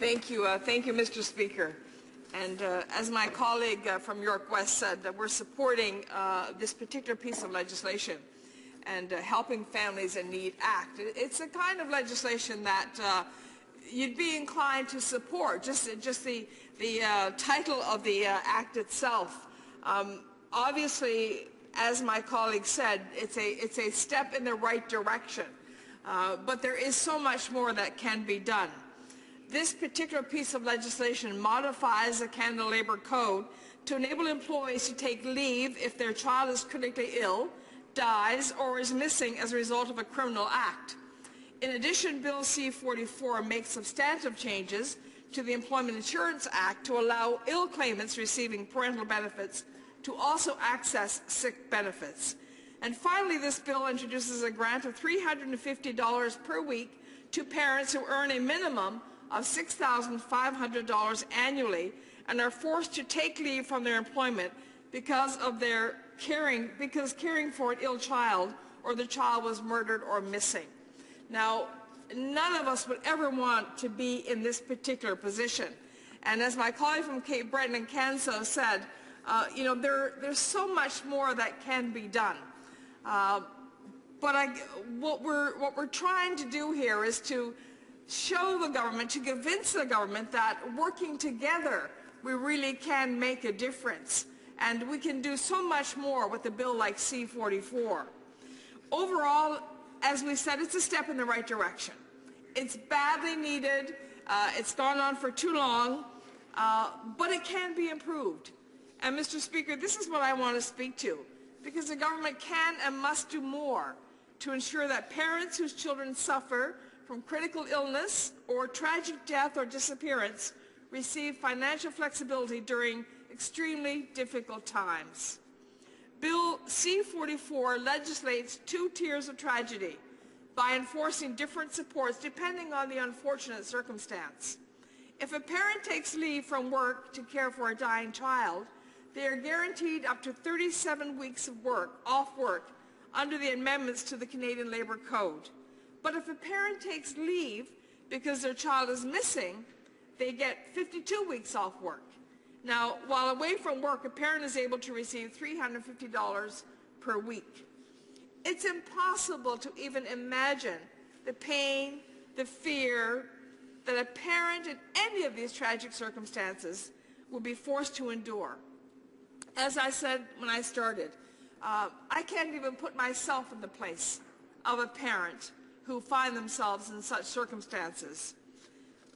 Thank you, Mr. Speaker. And as my colleague from York West said, that we're supporting this particular piece of legislation and Helping Families in Need Act. It's a kind of legislation that you'd be inclined to support, just the title of the act itself. Obviously, as my colleague said, it's a step in the right direction, but there is so much more that can be done. This particular piece of legislation modifies the Canada Labour Code to enable employees to take leave if their child is critically ill, dies, or is missing as a result of a criminal act. In addition, Bill C-44 makes substantive changes to the Employment Insurance Act to allow ill claimants receiving parental benefits to also access sick benefits. And finally, this bill introduces a grant of $350 per week to parents who earn a minimum of $6,500 annually and are forced to take leave from their employment because caring for an ill child or the child was murdered or missing. Now, none of us would ever want to be in this particular position. And as my colleague from Cape Breton and Canso said, there's so much more that can be done. What we're trying to do here is to show the government, to convince the government that working together, we really can make a difference. And we can do so much more with a bill like C-44. Overall, as we said, it's a step in the right direction. It's badly needed. It's gone on for too long, but it can be improved. And Mr. Speaker, this is what I want to speak to, because the government can and must do more to ensure that parents whose children suffer from critical illness or tragic death or disappearance receive financial flexibility during extremely difficult times. Bill C-44 legislates two tiers of tragedy by enforcing different supports depending on the unfortunate circumstance. If a parent takes leave from work to care for a dying child, they are guaranteed up to 37 weeks of off work under the amendments to the Canadian Labour Code. But if a parent takes leave because their child is missing, they get 52 weeks off work. Now, while away from work, a parent is able to receive $350 per week. It's impossible to even imagine the pain, the fear that a parent in any of these tragic circumstances will be forced to endure. As I said when I started, I can't even put myself in the place of a parent who find themselves in such circumstances.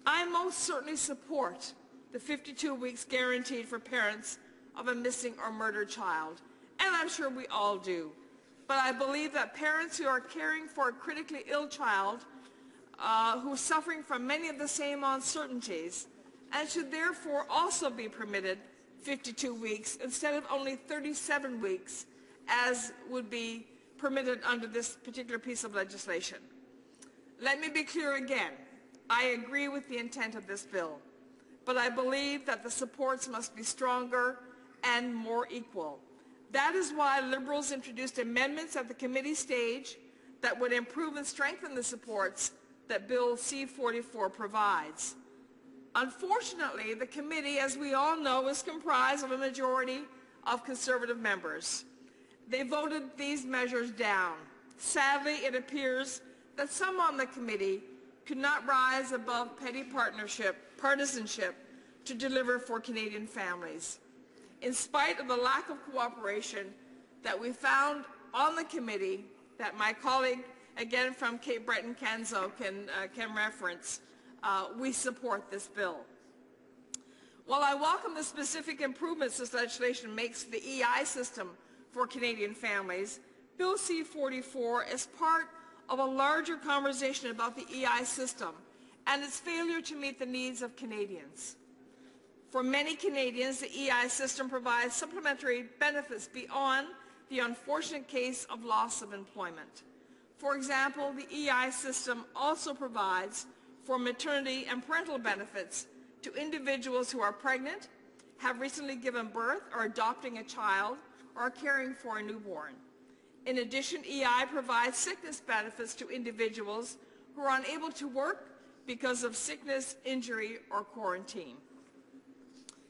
I most certainly support the 52 weeks guaranteed for parents of a missing or murdered child, and I'm sure we all do. But I believe that parents who are caring for a critically ill child who are suffering from many of the same uncertainties and should therefore also be permitted 52 weeks instead of only 37 weeks as would be permitted under this particular piece of legislation. Let me be clear again. I agree with the intent of this bill, but I believe that the supports must be stronger and more equal. That is why Liberals introduced amendments at the committee stage that would improve and strengthen the supports that Bill C-44 provides. Unfortunately, the committee, as we all know, is comprised of a majority of Conservative members. They voted these measures down. Sadly, it appears that some on the committee could not rise above petty partisanship to deliver for Canadian families. In spite of the lack of cooperation that we found on the committee, that my colleague, again from Cape Breton, Canso, can reference, we support this bill. While I welcome the specific improvements this legislation makes to the EI system for Canadian families, Bill C-44 is part of a larger conversation about the EI system and its failure to meet the needs of Canadians. For many Canadians, the EI system provides supplementary benefits beyond the unfortunate case of loss of employment. For example, the EI system also provides for maternity and parental benefits to individuals who are pregnant, have recently given birth, are adopting a child, or are caring for a newborn. In addition, EI provides sickness benefits to individuals who are unable to work because of sickness, injury, or quarantine.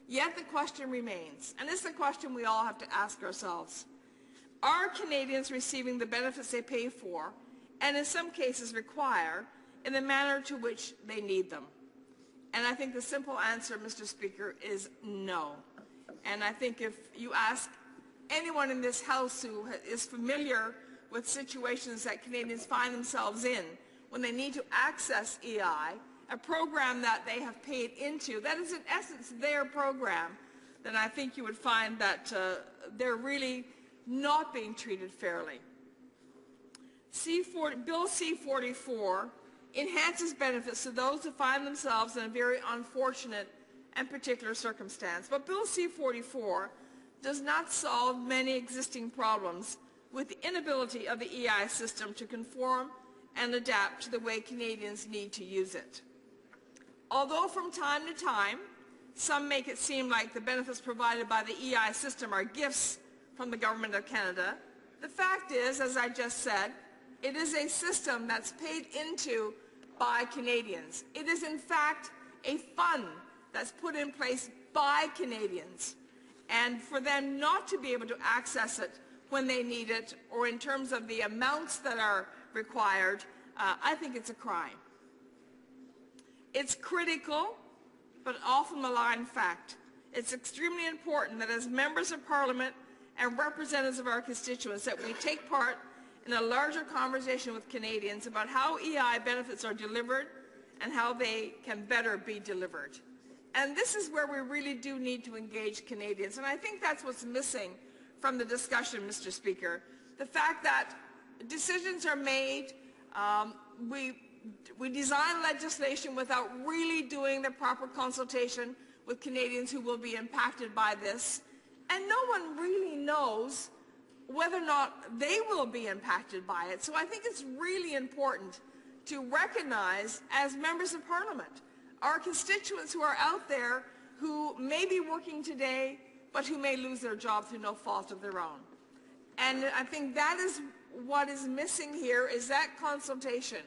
Yet the question remains, and it's the question we all have to ask ourselves: are Canadians receiving the benefits they pay for, and in some cases require, in the manner to which they need them? And I think the simple answer, Mr. Speaker, is no. And I think if you ask anyone in this House who is familiar with situations that Canadians find themselves in when they need to access EI, a program that they have paid into, that is in essence their program, then I think you would find that they're really not being treated fairly. Bill C-44 enhances benefits to those who find themselves in a very unfortunate and particular circumstance. But Bill C-44 does not solve many existing problems with the inability of the EI system to conform and adapt to the way Canadians need to use it. Although from time to time, some make it seem like the benefits provided by the EI system are gifts from the Government of Canada, the fact is, as I just said, it is a system that's paid into by Canadians. It is in fact a fund that's put in place by Canadians. And for them not to be able to access it when they need it, or in terms of the amounts that are required, I think it's a crime. It's critical, but often maligned fact. It's extremely important that as members of Parliament and representatives of our constituents that we take part in a larger conversation with Canadians about how EI benefits are delivered and how they can better be delivered. And this is where we really do need to engage Canadians, and I think that's what's missing from the discussion, Mr. Speaker. The fact that decisions are made, we design legislation without really doing the proper consultation with Canadians who will be impacted by this, and no one really knows whether or not they will be impacted by it. So I think it's really important to recognize, as members of Parliament, our constituents who are out there who may be working today but who may lose their job through no fault of their own. And I think that is what is missing here, is that consultation,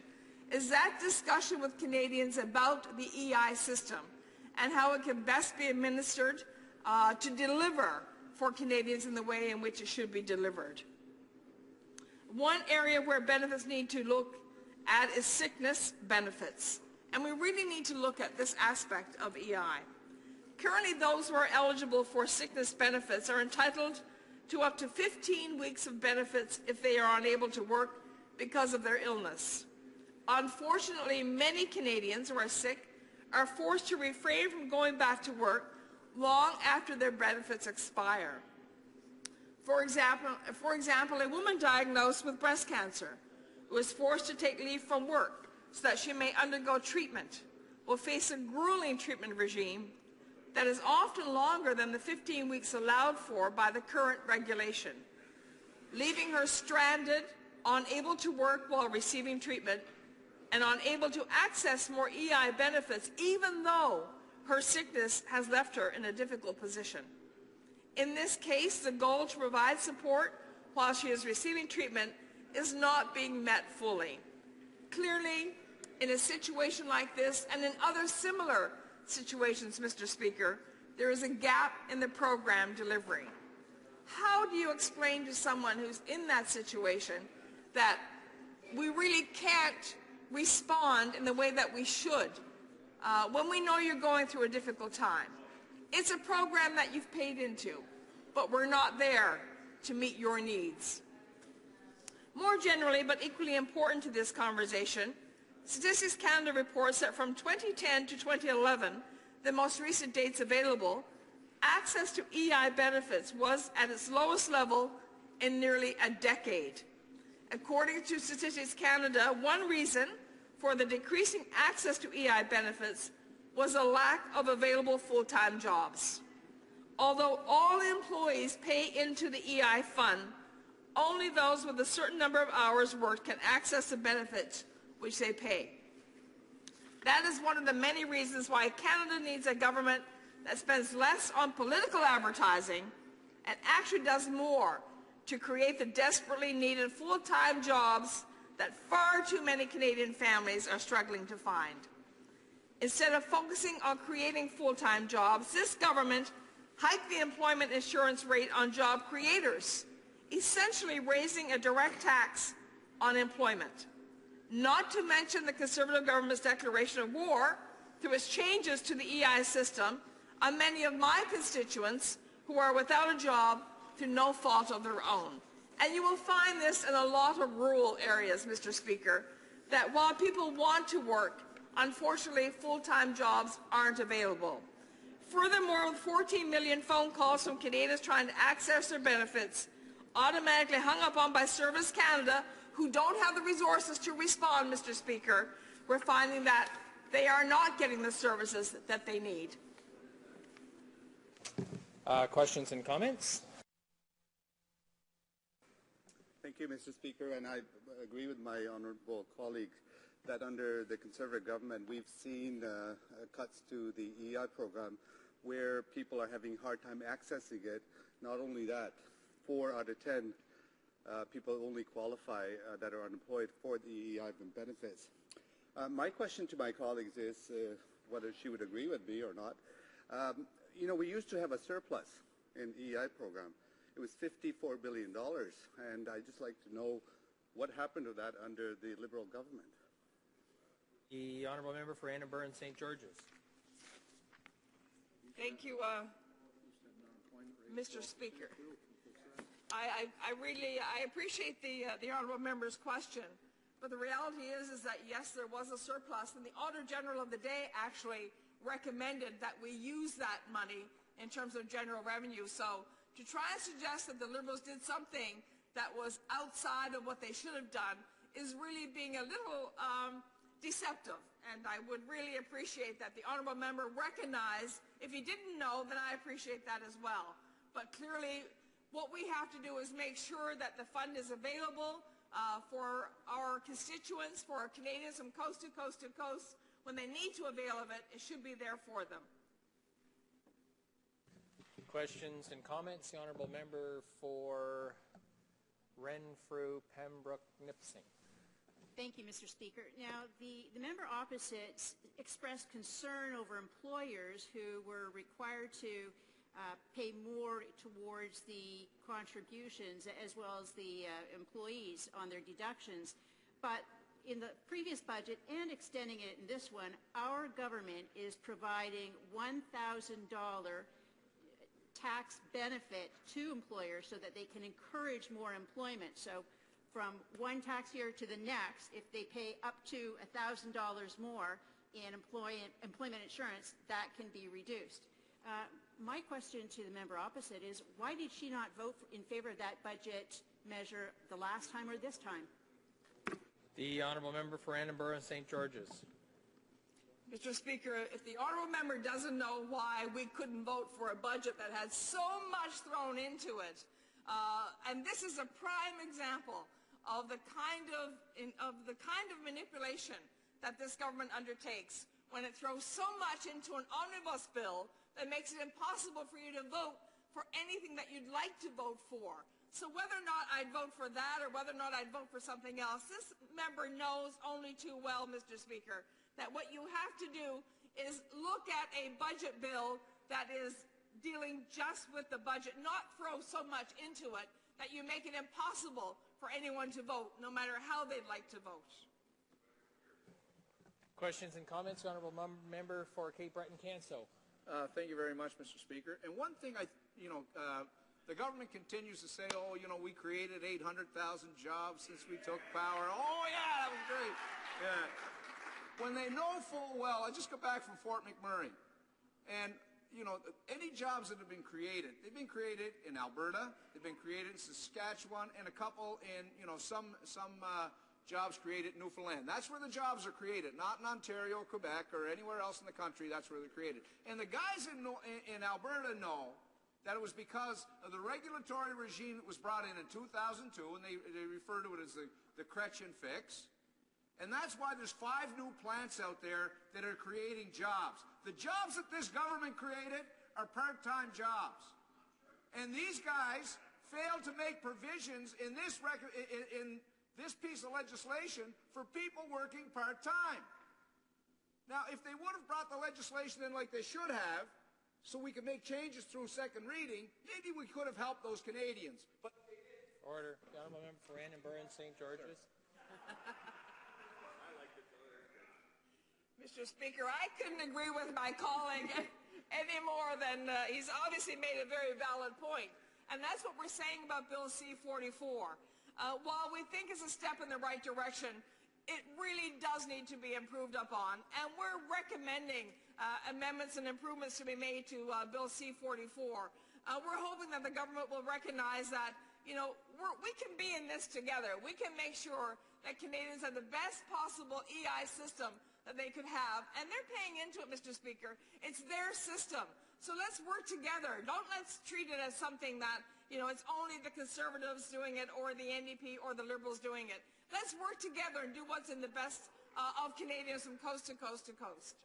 is that discussion with Canadians about the EI system and how it can best be administered to deliver for Canadians in the way in which it should be delivered. One area where benefits need to look at is sickness benefits. And we really need to look at this aspect of EI. Currently, those who are eligible for sickness benefits are entitled to up to 15 weeks of benefits if they are unable to work because of their illness. Unfortunately, many Canadians who are sick are forced to refrain from going back to work long after their benefits expire. For example, a woman diagnosed with breast cancer who is forced to take leave from work so that she may undergo treatment will face a grueling treatment regime that is often longer than the 15 weeks allowed for by the current regulation, leaving her stranded, unable to work while receiving treatment, and unable to access more EI benefits, even though her sickness has left her in a difficult position. In this case, the goal to provide support while she is receiving treatment is not being met fully. Clearly, in a situation like this and in other similar situations, Mr. Speaker, there is a gap in the program delivery. How do you explain to someone who's in that situation that we really can't respond in the way that we should when we know you're going through a difficult time? It's a program that you've paid into, but we're not there to meet your needs. More generally, but equally important to this conversation, Statistics Canada reports that from 2010 to 2011, the most recent dates available, access to EI benefits was at its lowest level in nearly a decade. According to Statistics Canada, one reason for the decreasing access to EI benefits was a lack of available full-time jobs. Although all employees pay into the EI fund, only those with a certain number of hours worked can access the benefits which they pay. That is one of the many reasons why Canada needs a government that spends less on political advertising and actually does more to create the desperately needed full-time jobs that far too many Canadian families are struggling to find. Instead of focusing on creating full-time jobs, this government hiked the employment insurance rate on job creators, essentially raising a direct tax on employment. Not to mention the Conservative government's declaration of war through its changes to the EI system on many of my constituents who are without a job through no fault of their own. And you will find this in a lot of rural areas, Mr. Speaker, that while people want to work, unfortunately, full-time jobs aren't available. Furthermore, with 14 million phone calls from Canadians trying to access their benefits, automatically hung up on by Service Canada, who don't have the resources to respond, Mr. Speaker, we're finding that they are not getting the services that they need. Questions and comments? Thank you, Mr. Speaker, and I agree with my honourable colleague that under the Conservative government we've seen cuts to the EI program where people are having a hard time accessing it. Not only that, 4 out of 10 people only qualify that are unemployed for the EI benefits. My question to my colleagues is whether she would agree with me or not. You know, we used to have a surplus in the EI program. It was $54 billion, and I'd just like to know what happened to that under the Liberal government. The honourable member for Annenberg and St. George's. Thank you, Mr. Speaker. I appreciate the honourable member's question, but the reality is that yes, there was a surplus, and the Auditor General of the day actually recommended that we use that money in terms of general revenue. So to try and suggest that the Liberals did something that was outside of what they should have done is really being a little deceptive. And I would really appreciate that the honourable member recognized, if he didn't know, then I appreciate that as well. But clearly, what we have to do is make sure that the fund is available for our constituents, for our Canadians from coast to coast to coast. When they need to avail of it, it should be there for them. Questions and comments? The honourable member for Renfrew, Pembroke, Nipissing. Thank you, Mr. Speaker. Now, the member opposite expressed concern over employers who were required to pay more towards the contributions as well as the employees on their deductions. But in the previous budget and extending it in this one, our government is providing $1,000 tax benefit to employers so that they can encourage more employment. So from one tax year to the next, if they pay up to $1,000 more in employment insurance, that can be reduced. My question to the member opposite is, why did she not vote in favor of that budget measure the last time or this time? The honourable member for Annenberg and St. George's. Mr. Speaker, if the honourable member doesn't know why we couldn't vote for a budget that had so much thrown into it, and this is a prime example of the kind of manipulation that this government undertakes when it throws so much into an omnibus bill that makes it impossible for you to vote for anything that you'd like to vote for. So whether or not I'd vote for that or whether or not I'd vote for something else, this member knows only too well, Mr. Speaker, that what you have to do is look at a budget bill that is dealing just with the budget, not throw so much into it that you make it impossible for anyone to vote, no matter how they'd like to vote. Questions and comments? Honourable member for Cape Breton-Canso. Thank you very much, Mr. Speaker. And one thing the government continues to say, oh, you know, we created 800,000 jobs since we took power. Oh, yeah, that was great. Yeah. When they know full well, I just got back from Fort McMurray, and, you know, any jobs that have been created, they've been created in Alberta, they've been created in Saskatchewan, and a couple in, you know, some jobs created in Newfoundland. That's where the jobs are created, not in Ontario, Quebec, or anywhere else in the country. That's where they're created. And the guys in Alberta know that it was because of the regulatory regime that was brought in 2002, and they refer to it as the Chrétien fix. And that's why there's 5 new plants out there that are creating jobs. The jobs that this government created are part-time jobs. And these guys failed to make provisions in this piece of legislation for people working part-time. Now, if they would have brought the legislation in like they should have, so we could make changes through second reading, maybe we could have helped those Canadians. But Order. The honourable member for Annenberg, St. George's. Mr. Speaker, I couldn't agree with my colleague any more than he's obviously made a very valid point. And that's what we're saying about Bill C-44. While we think it's a step in the right direction, it really does need to be improved upon. And we're recommending amendments and improvements to be made to Bill C-44. We're hoping that the government will recognize that, you know, we can be in this together. We can make sure that Canadians have the best possible EI system that they could have. And they're paying into it, Mr. Speaker. It's their system. So let's work together. Let's treat it as something that, you know, it's only the Conservatives doing it or the NDP or the Liberals doing it. Let's work together and do what's in the best of Canadians from coast to coast to coast.